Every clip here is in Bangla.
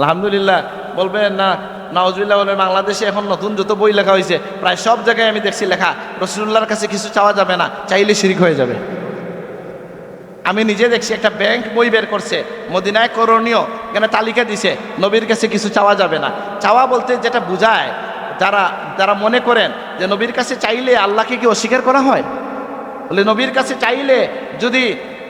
আলহামদুলিল্লাহ বলবেন না, নাউজুবিল্লাহ বলবেন। বাংলাদেশে এখন নতুন যত বই লেখা হয়েছে প্রায় সব জায়গায় আমি দেখছি লেখা রাসূলুল্লাহর কাছে কিছু চাওয়া যাবে না, চাইলে শিরক হয়ে যাবে। আমি নিজে দেখছি একটা ব্যাংক বই বের করছে, মদিনায় করণীয়, এখানে তালিকা দিছে নবীর কাছে কিছু চাওয়া যাবে না। চাওয়া বলতে যেটা বোঝায়, যারা মনে করেন যে নবীর কাছে চাইলে আল্লাহকে কি অস্বীকার করা হয়, বলে নবীর কাছে চাইলে যদি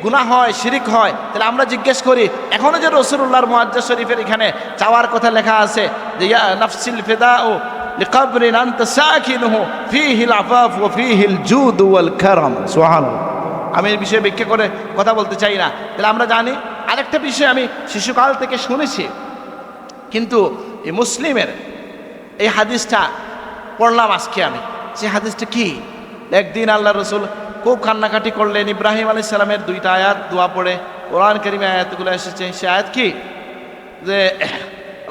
গুনাহ হয়, শিরিক হয়, তাহলে আমরা জিজ্ঞেস করি এখনো যে রাসূলুল্লাহর মুআজ্জাজ শরীফের এখানে চাওয়ার কথা লেখা আছে যে ইয়া নাফসিল ফিদাউ লিকবরিন আনতা সাকিনুহু ফীহিল আফাফ ওয়া ফীহিল জুদ ওয়াল কারাম। সুবহানাল্লাহ। আমি এই বিষয়ে ব্যাখ্যা করে কথা বলতে চাই না। তাহলে আমরা জানি আরেকটা বিষয় আমি শিশুকাল থেকে শুনেছি, কিন্তু এই মুসলিমের এই হাদিসটা পড়লাম আজকে আমি। সে হাদিসটা কি? একদিন আল্লাহ রসুল খুব কান্নাকাটি করলেন, ইব্রাহিম আলাইহিস সালামের দুইটা আয়াত দোয়া পড়ে, কোরআন কারীমে আয়াতগুলো এসেছে। সে আয়াত কি? যে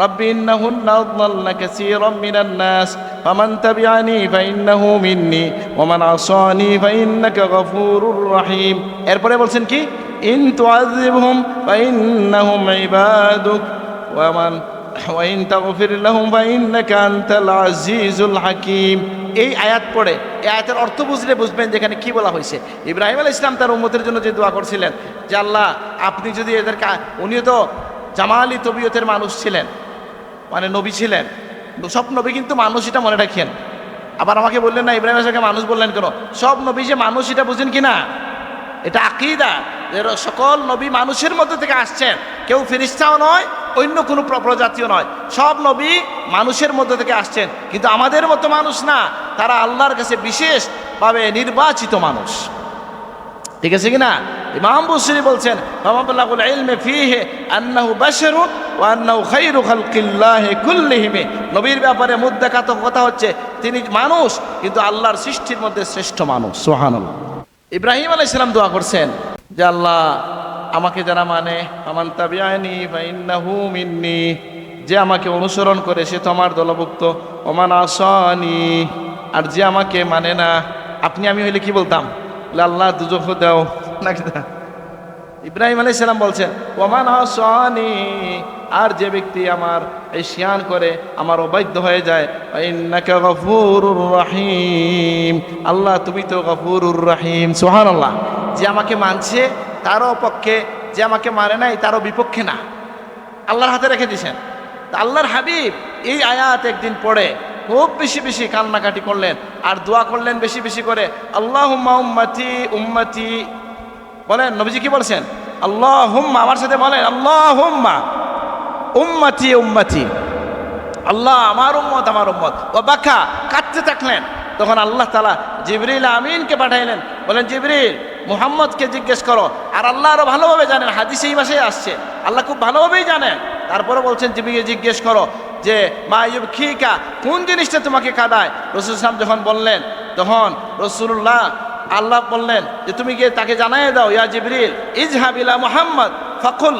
রব্বি ইন্নাহুন্না আদলালনা কাসীরাম মিনান নাস ফামান তাবিআনি ফাইন্নাহু মিন্নি ওয়া মান আসানি ফাইন্নাকা গফুরুর রহিম। এরপরে বলছেন কি? ইন তুআযিবহুম ফাইন্নাহুম ইবাদুক ওয়া ইন তাগফির লাহুম ফাইন্নাকা আনতাল আজিজুল হাকীম। এই আয়াত পড়ে এই আয়াতের অর্থ বুঝলে বুঝবেন যেখানে কি বলা হয়েছে। ইব্রাহিম আলাইহিস সালাম তার উম্মতের জন্য যে দোয়া করছিলেন যে আল্লাহ আপনি যদি এদেরকে, উনিও তো জামালি তবিয়তের মানুষ ছিলেন, মানে নবী ছিলেন, সব নবী কিন্তু মানুষ, এটা মনে রাখেন। আবার আমাকে বললেন না ইব্রাহিম আলাইহিস সালামকে মানুষ বললেন কেন? সব নবী যে মানুষ এটা বুঝেন কি না? এটা আকীদা যে সকল নবী মানুষের মধ্যে থেকে আসছেন, কেউ ফেরেশতাও নয়, অন্য কোনো প্রজাতিও নয়, সব নবী মানুষের মধ্যে থেকে আসছেন। কিন্তু আমাদের মতো মানুষ না, তারা আল্লাহর কাছে বিশেষভাবে নির্বাচিত মানুষ। ঠিক আছে কিনা? ইমাম বুসরি বলছেন মাবলাগুল ইলমি ফীহি আন্নাহু বাশারুন ওয়া আন্নাহু খায়রু খালকিল্লাহি কুল্লিহিম। নবীর ব্যাপারে মুদ্দাকাত কথা হচ্ছে তিনি মানুষ, কিন্তু আল্লাহর সৃষ্টির মধ্যে শ্রেষ্ঠ মানুষ। সুবহানাল্লাহ। ইব্রাহিম আলাইহিস সালাম দোয়া করছেন যে আল্লাহ আমাকে যারা মানে ফামান তাবিআনি ফাইন্নাহু মিন্নি, যে আমাকে অনুসরণ করে সে তো আমার দলভুক্ত, ওমান আসানি, আর যে আমাকে মানে না, আপনি আমি হইলে কি বলতাম? আল্লাহ দুজখ দাও নাকি? ইব্রাহিম আলাইহিস সালাম বলছেন ওমান আসানি, আর যে ব্যক্তি আমার এই শিয়ান করে, আমার অবাধ্য হয়ে যায়, ইন্নাকা গফুরুর রহিম, আল্লাহ তুমি তো গফুরুর রহিম। সুবহানাল্লাহ। যে আমাকে মানছে তারও পক্ষে, যে আমাকে মানে নাই তারও বিপক্ষে না, আল্লাহর হাতে রেখে দিয়েছেন। আল্লাহর হাবিব এই আয়াত একদিন পড়ে খুব বেশি বেশি কান্নাকাটি করলেন আর দোয়া করলেন বেশি বেশি করে, আল্লাহুম্মা উম্মতি উম্মতি। বলেন নবীজি কি বলছেন? আল্লাহুম্মা, আমার সাথে বলেন আল্লাহুম্মা উম্মতি উম্মতি, আল্লাহ আমার উম্মত আমার উম্মত। ও বাকা, কাঁদতে থাকলেন। তখন আল্লাহ তাআলা জিবরিল আমিনকে পাঠাইলেন, বলেন জিবরিল মুহাম্মদকে জিজ্ঞেস করো। আর আল্লাহ আরো ভালোভাবে জানেন, হাদিসে এই ভাষায় আসছে, আল্লাহ খুব ভালোভাবেই জানেন। তারপরে বলছেন জিবরিলকে জিজ্ঞেস করো যে মা ইউবকিকা, কোন জিনিসটা তোমাকে কাঁদায়? রাসূল সাল্লাল্লাহু আলাইহি ওয়াসাল্লাম যখন বললেন, তখন রাসূলুল্লাহ আল্লাহ বললেন যে তুমি গিয়ে তাকে জানাই দাও, ইয়া জিবরিল ইজহাব ইলা মুহাম্মদ ফাকুল,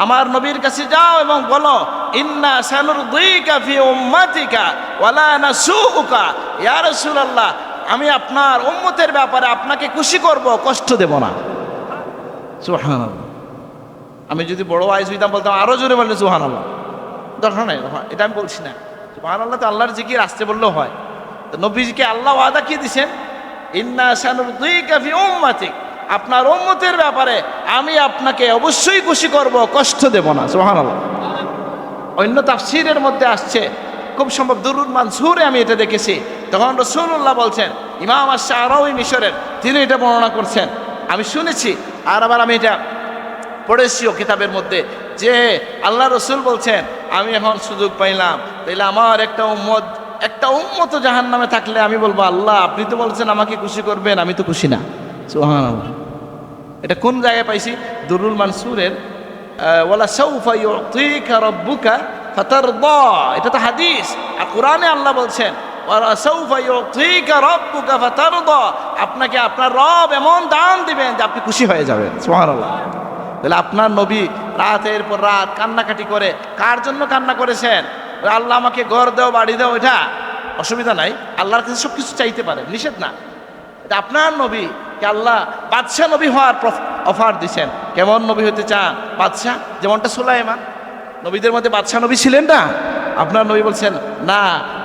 আমার নবীর কাছে যাও এবং বলো ইন্না সানুরদিকা ফি উম্মাতিকা ওয়ালা নাসুউকা। ইয়া রাসূলুল্লাহ, আমি আপনার উম্মতের ব্যাপারে আপনাকে খুশি করব, কষ্ট দেব না। সুবহানাল্লাহ। আমি যদি বড় আইজ হইতাম বলতাম আরো জোরে বললে সুবহানাল্লাহ, দরকার নাই, এটা আমি বলছি না। সুবহানাল্লাহ তো আল্লাহর জিকির আসতে বললেও হয়। তো নবীজিকে আল্লাহ ওয়াদা কি দিয়েছেন? ইন্না সানুরদিকা ফি উম্মাতিক, আপনার উম্মতের ব্যাপারে আমি আপনাকে অবশ্যই খুশি করব, কষ্ট দেব না। সুবহানাল্লাহ। অন্য তাফসীরের মধ্যে আসছে, খুব সম্ভব দুরুদ মানসুরে আমি এটা দেখেছি। তখন রাসূলুল্লাহ বলছেন, ইমাম আশ-শারাউয়ি মিশরের, তিনি এটা বর্ণনা করছেন, আমি শুনেছি আর আবার আমি এটা পড়েছিও কিতাবের মধ্যে, যে আল্লাহ রসুল বলছেন আমি এখন সুযোগ পাইলাম, তাইলে আমার একটা উম্মত জাহান্নামে থাকলে আমি বলবো আল্লাহ আপনি তো বলছেন আমাকে খুশি করবেন, আমি তো খুশি না। সুবহানাল্লাহ। এটা কোন জায়গায় পাইছি? দুরুল মানসুরের ওয়ালা সাউফা ইউতিকা রাব্বুকা ফাতারদা, এটা তো হাদিস। আর কোরআনে আল্লাহ বলছেন ওয়ালা সাউফা ইউতিকা রাব্বুকা ফাতারদা, আপনাকে আপনার রব এমন দান দিবেন যে আপনি খুশি হয়ে যাবেন। সুবহানাল্লাহ। তাহলে আপনার নবী রাতের পর রাত কান্নাকাটি করে, কার জন্য কান্না করেছেন? আল্লাহ আমাকে ঘর দাও, বাড়ি দাও, এটা অসুবিধা নাই, আল্লাহর কাছে সব কিছু চাইতে পারেন, নিষেধ না। এটা আপনার নবী কে আল্লাহ বাদশাহ নবী হওয়ার অফার দিচ্ছেন। কেমন নবী হতে চান? বাদশাহ, যেমনটা সুলাইমান। নবীদের মধ্যে বাদশাহ নবী ছিলেন না? আপনার নবী বলছেন না,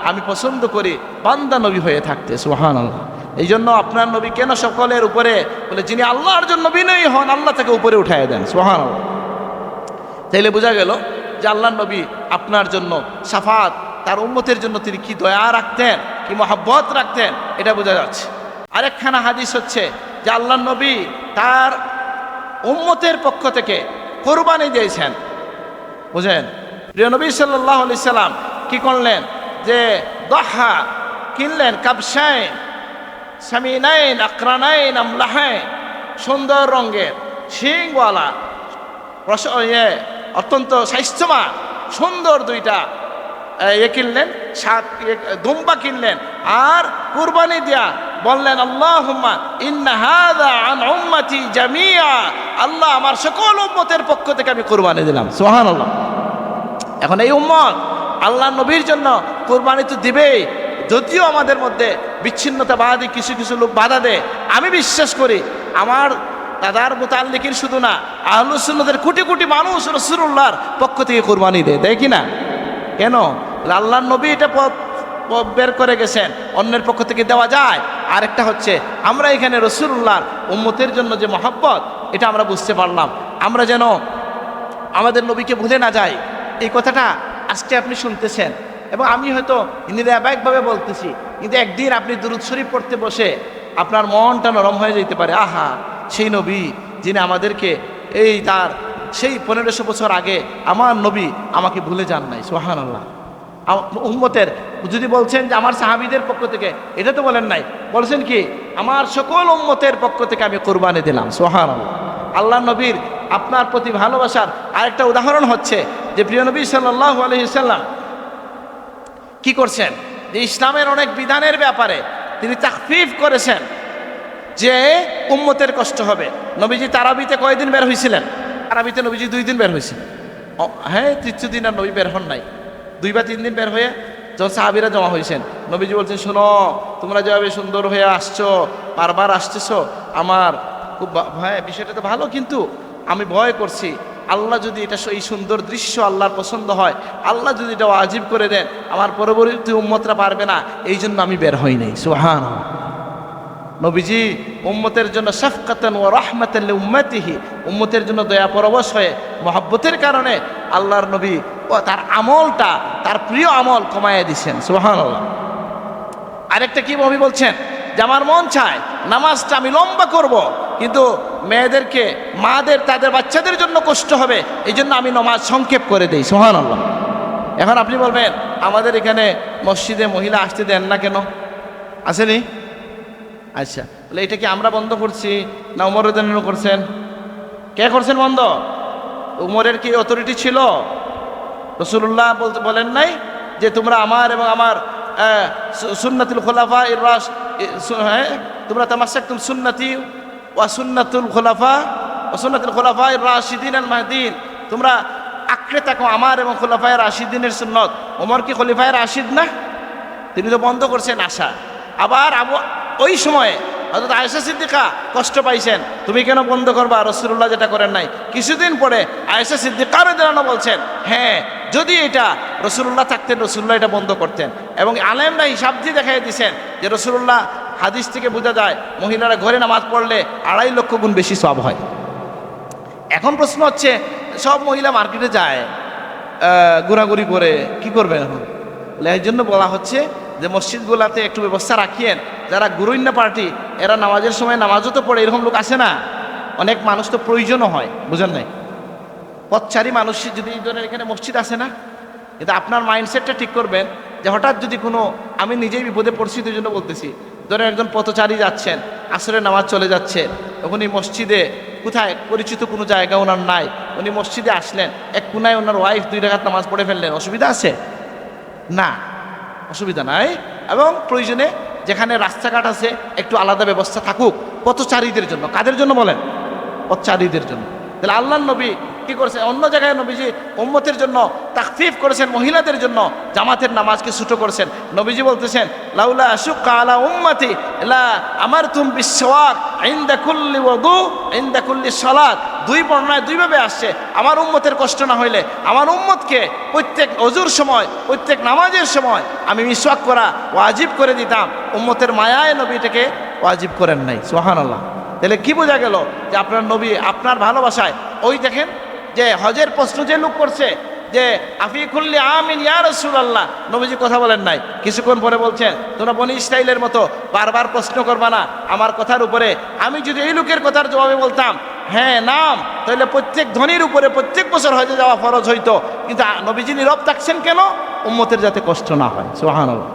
আমি পছন্দ করি বান্দা নবী হয়ে থাকতে। সুবহানাল্লাহ। এই জন্য আপনার নবী কেন সকলের উপরে বলে, যিনি আল্লাহর জন্য বিনয়ী হন আল্লাহ তাকে উপরে উঠায় দেন। সুবহানাল্লাহ। তাইলে বোঝা গেল যে আল্লাহর নবী আপনার জন্য শাফাত, তার উম্মতের জন্য তিনি কি দয়া রাখতেন, কি মহব্বত রাখতেন, এটা বোঝা যাচ্ছে। আরেকখানা হাদিস হচ্ছে যে আল্লাহর নবী তার উম্মতের পক্ষ থেকে কোরবানি দিয়েছেন। বুঝেন, প্রিয় নবী সাল্লাল্লাহু আলাইহি সাল্লাম কি করলেন, যে দহা কিনলেন, কাবশাইন সামিনাইন আকরানাইন আমলাহাইন, সুন্দর রঙের শিংওয়ালা অত্যন্ত স্বাস্থ্যমান সুন্দর দুইটা কিনলেন, দুম্বা কিনলেন, আর কুরবানি দিয়া বললেন আল্লাহুম্মা ইন্না হাযা আন উম্মতি জামিআ, আল্লাহ আমার সকল উম্মতের পক্ষ থেকে আমি কুরবানি দিলাম। সুবহানাল্লাহ। এখন এই উম্মত আল্লাহ নবীর জন্য কুরবানি তো দিবেই, যদিও আমাদের মধ্যে বিচ্ছিন্নতাবাদী কিছু কিছু লোক বাধা দেয়, আমি বিশ্বাস করি আমার দাদার মুতাল্লিকিন শুধু না, আহলুস সুন্নাতের কোটি কোটি মানুষ রাসূলুল্লাহর পক্ষ থেকে কুরবানি দেয় কি না? কেন? আল্লাহর নবী এটা বের করে গেছেন, অন্যের পক্ষ থেকে দেওয়া যায়। আরেকটা হচ্ছে আমরা এখানে রাসূলুল্লাহর উম্মতের জন্য যে মহব্বত, এটা আমরা বুঝতে পারলাম। আমরা যেন আমাদের নবীকে ভুলে না যাই, এই কথাটা আজকে আপনি শুনতেছেন এবং আমি হয়তো নিরাবাকভাবে বলতেছি, কিন্তু একদিন আপনি দুরূদ শরীফ পড়তে বসে আপনার মনটা নরম হয়ে যেতে পারে। আহা, সেই নবী যিনি আমাদেরকে এই তার সেই 1500 বছর আগে আমার নবী আমাকে ভুলে যান নাই। সুবহানাল্লাহ। উম্মতের যদি বলছেন যে আমার সাহাবীদের পক্ষ থেকে, এটা তো বলেন নাই, বলছেন কি আমার সকল উম্মতের পক্ষ থেকে আমি কুরবানি দিলাম। সুবহানাল্লাহ। আল্লাহ নবীর আপনার প্রতি ভালোবাসার আরেকটা উদাহরণ হচ্ছে যে প্রিয় নবী সাল্লাল্লাহু আলাইহি সাল্লাম কি করছেন, যে ইসলামের অনেক বিধানের ব্যাপারে তিনি তাখফিফ করেছেন, যে উম্মতের কষ্ট হবে। নবীজি তারাবিতে কয়দিন বের হয়েছিলেন? তারাবিতে নবীজি 2 দিন বের হয়েছিলেন। হ্যাঁ, তৃতীয় দিন আর নবী বের হন নাই, 2 বা 3 দিন বের হয়ে যখন সাহাবীরা জমা হয়েছেন, নবীজি বলছেন, শোনো, তোমরা যেভাবে সুন্দর হয়ে আসছো, বারবার আসতেছো, আমার খুব ভয়, বিষয়টা তো ভালো, কিন্তু আমি ভয় করছি আল্লাহ যদি এটা এই সুন্দর দৃশ্য আল্লাহর পছন্দ হয়, আল্লাহ যদি এটা ওয়াজিব করে দেন, আমার পরবর্তী উম্মতরা পারবে না, এই জন্য আমি বের হই নাই। সুবহানাল্লাহ। নবীজি উম্মতের জন্য শাফকাতান ওয়া রাহমাতান লিউম্মাতিহি, উম্মতের জন্য দয়া পরবশ হয়ে মহব্বতের কারণে আল্লাহর নবী তার আমলটা, তার প্রিয় আমল কমাইয়া দিচ্ছেন। সুবহানাল্লাহ। আরেকটা কি নবী বলছেন যে আমার মন চায় নামাজটা আমি লম্বা করব, কিন্তু মেয়েদেরকে, মাদের তাদের বাচ্চাদের জন্য কষ্ট হবে, এই জন্য আমি নামাজ সংক্ষেপ করে দেই। সুবহানাল্লাহ। এখন আপনি বলবেন আমাদের এখানে মসজিদে মহিলা আসতে দেন না কেন? আসেনি? আচ্ছা, বলে এটা কি আমরা বন্ধ করছি না উমর রাদিয়াল্লাহু করছেন? কে করছেন বন্ধ? উমরের কি অথরিটি ছিল? রাসূলুল্লাহ বলেন নাই যে তোমরা আমার এবং আমার সুন্নাতুল খুলাফা তোমরা তামাসসাকতুম সুন্নতি ওয়া সুন্নাতুল খুলাফা ওয়া সুন্নাতুল খুলাফা রাশিদিন আল মাহদিন, তোমরা আঁকড়ে থাকো আমার এবং খুলাফায়ে রাশিদিনের সুন্নত। ওমর কি খলিফায়ে রাশিদ না? তিনি তো বন্ধ করছেন আসা। আবার ওই সময়ে হযরত আয়েশা সিদ্দিকা কষ্ট পাইছেন, তুমি কেন বন্ধ করবা, রাসূলুল্লাহ যেটা করেন নাই। কিছুদিন পরে আয়েশা সিদ্দিকা রাদিয়াল্লাহু আনহা বলছেন, হ্যাঁ, যদি এটা রাসূলুল্লাহ থাকতেন রাসূলুল্লাহ এটা বন্ধ করতেন। এবং আলেমরা হিসাব দিয়ে দেখাই দিয়েছেন যে রাসূলুল্লাহ, হাদিস থেকে বোঝা যায় মহিলারা ঘরে নামাজ পড়লে 2.5 লক্ষ গুণ বেশি সওয়াব হয়। এখন প্রশ্ন হচ্ছে, সব মহিলা মার্কেটে যায় ঘোরাঘুরি করে, কি করবে এখন? এই জন্য বলা হচ্ছে যে মসজিদগুলাতে একটু ব্যবস্থা রাখিয়েন, যারা গুরুইন্না পার্টি এরা নামাজের সময় নামাজও তো পড়ে, এরকম লোক আসে না? অনেক মানুষ তো প্রয়োজনও হয়, বুঝেন নাই? পথচারী মানুষ যদি এই ধরনের এখানে মসজিদ আসে না, কিন্তু আপনার মাইন্ডসেটটা ঠিক করবেন যে হঠাৎ যদি কোনো, আমি নিজেই বিপদে পড়ছি তো এই জন্য বলতেছি, ধরেন একজন পথচারী যাচ্ছেন, আসরের নামাজ চলে যাচ্ছে, তখন এই মসজিদে কোথায় পরিচিত কোনো জায়গা ওনার নাই, উনি মসজিদে আসলেন, এক কোনায় ওনার ওয়াইফ 2 রাকাত নামাজ পড়ে ফেললেন, অসুবিধা আছে? না, অসুবিধা নাই। এবং প্রয়োজনে যেখানে রাস্তাঘাট আছে একটু আলাদা ব্যবস্থা থাকুক পথচারীদের জন্য। কাদের জন্য বলেন? পথচারীদের জন্য। তাহলে আল্লাহর নবী কি করেছেন? অন্য জায়গায় নবীজি উম্মতের জন্য তাখফিফ করেছেন, মহিলাদের জন্য জামাতের নামাজকে ছোট করেছেন। নবীজি বলতেছেন, লাউলা আশুক্কা আলা উম্মতি লা আমারতুম বিসওয়াক ইনদা কুল্লি ওযু ইনদা কুল্লি সালাত, দুই বর্ণায় দুইভাবে আসছে, আমার উম্মতের কষ্ট না হইলে আমার উম্মতকে প্রত্যেক অজুর সময় প্রত্যেক নামাজের সময় আমি মিসওয়াক করা ওয়াজিব করে দিতাম। উম্মতের মায়ায় নবী এটাকে ওয়াজিব করেন নাই। সুবহানাল্লাহ। তাহলে কি বোঝা গেল যে আপনার নবী আপনার ভালোবাসায়, ওই দেখেন যে হজের প্রশ্ন যে লোক করছে যে আফিকুল্লি আমিন ইয়া রাসূলুল্লাহ, নবীজি কথা বলেন নাই, কিছুক্ষণ পরে বলছেন তোমরা বনি ইসরাইলের মতো বারবার প্রশ্ন করবা না আমার কথার উপরে। আমি যদি এই লোকের কথার জবাবে বলতাম হ্যাঁ নাম, তাহলে প্রত্যেক ধনীর উপরে প্রত্যেক বছর হজে যাওয়া ফরজ হইতো, কিন্তু নবীজি নীরব থাকছেন কেন? উম্মতের যাতে কষ্ট না হয়। সুবহানাল্লাহ।